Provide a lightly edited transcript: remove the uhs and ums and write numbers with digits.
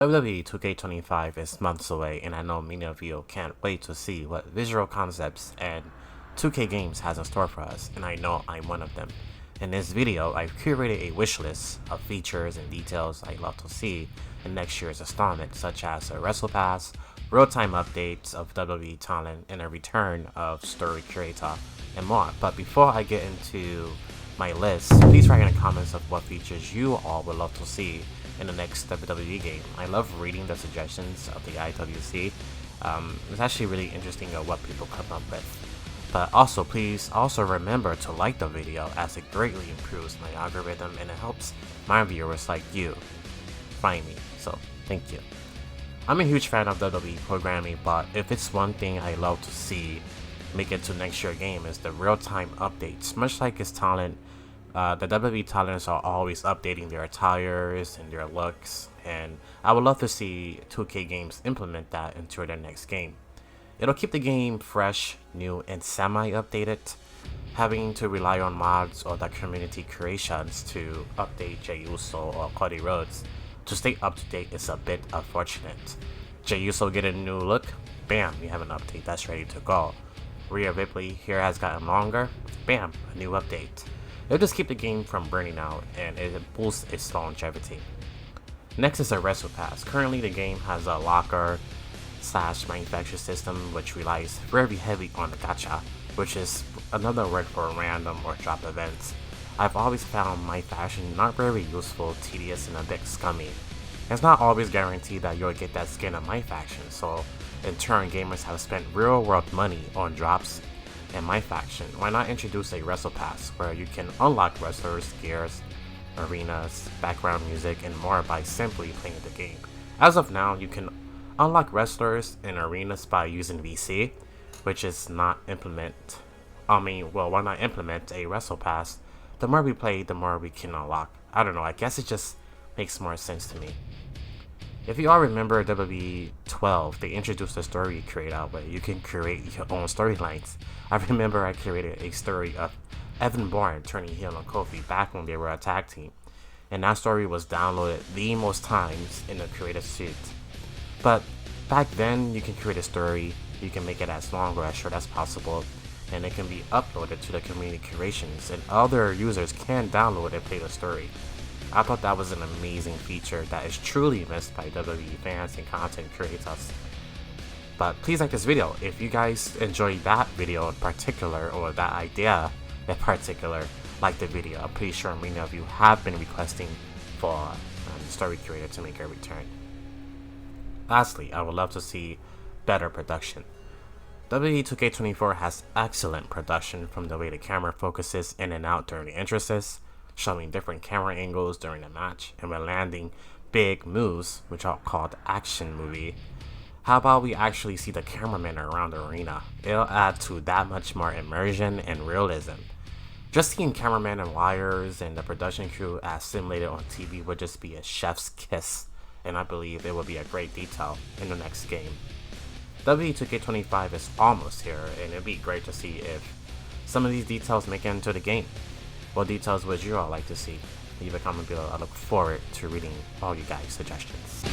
WWE 2K25 is months away, and I know many of you can't wait to see what visual concepts and 2K games has in store for us, and I know I'm one of them. In this video, I've curated a wish list of features and details I'd love to see in next year's installment, such as a Wrestle Pass, real-time updates of WWE talent, and a return of story curator, and more. But before I get into my list, please write in the comments of what features you all would love to see in the next WWE game. I love reading the suggestions of the IWC. It's actually really interesting what people come up with. But also, please also remember to like the video, as it greatly improves my algorithm and it helps my viewers like you find me. So thank you. I'm a huge fan of WWE programming, but if it's one thing I love to see make it to next year game is the real-time updates. Much like its talent, the WWE talents are always updating their attires and their looks, and I would love to see 2K games implement that into their next game. It'll keep the game fresh, new, and semi-updated. Having to rely on mods or the community creations to update Jey Uso or Cody Rhodes to stay up to date is a bit unfortunate. Jey Uso get a new look, bam, you have an update that's ready to go. Rhea Ripley hair has gotten longer, bam, a new update. It'll just keep the game from burning out, and it boosts its longevity. Next is a Wrestle Pass. Currently the game has a locker / manufacture system which relies very heavy on the gacha, which is another word for random or drop events. I've always found my fashion not very useful, tedious, and a bit scummy. It's not always guaranteed that you'll get that skin of my faction, so in turn gamers have spent real world money on drops in my faction. Why not introduce a Wrestle Pass where you can unlock wrestlers, gears, arenas, background music, and more by simply playing the game. As of now, you can unlock wrestlers and arenas by using VC, which is not why not implement a Wrestle Pass? The more we play, the more we can unlock. I don't know, I guess it just makes more sense to me. If you all remember WWE 12, they introduced a story creator where you can create your own storylines. I remember I created a story of Evan Bourne turning heel on Kofi back when they were a tag team, and that story was downloaded the most times in the creator suite. But back then, you can create a story, you can make it as long or as short as possible, and it can be uploaded to the community creations, and other users can download and play the story. I thought that was an amazing feature that is truly missed by WWE fans and content creators. But please like this video. If you guys enjoyed that video in particular, or that idea in particular, like the video. I'm pretty sure many of you have been requesting for the story creator to make a return. Lastly, I would love to see better production. WWE 2K24 has excellent production, from the way the camera focuses in and out during the entrances, showing different camera angles during the match, and when landing big moves, which are called action movie. How about we actually see the cameraman around the arena? It'll add to that much more immersion and realism. Just seeing cameraman and wires and the production crew as simulated on TV would just be a chef's kiss, and I believe it will be a great detail in the next game. WWE 2K25 is almost here, and it'd be great to see if some of these details make it into the game. What details would you all like to see? Leave a comment below. I look forward to reading all you guys' suggestions.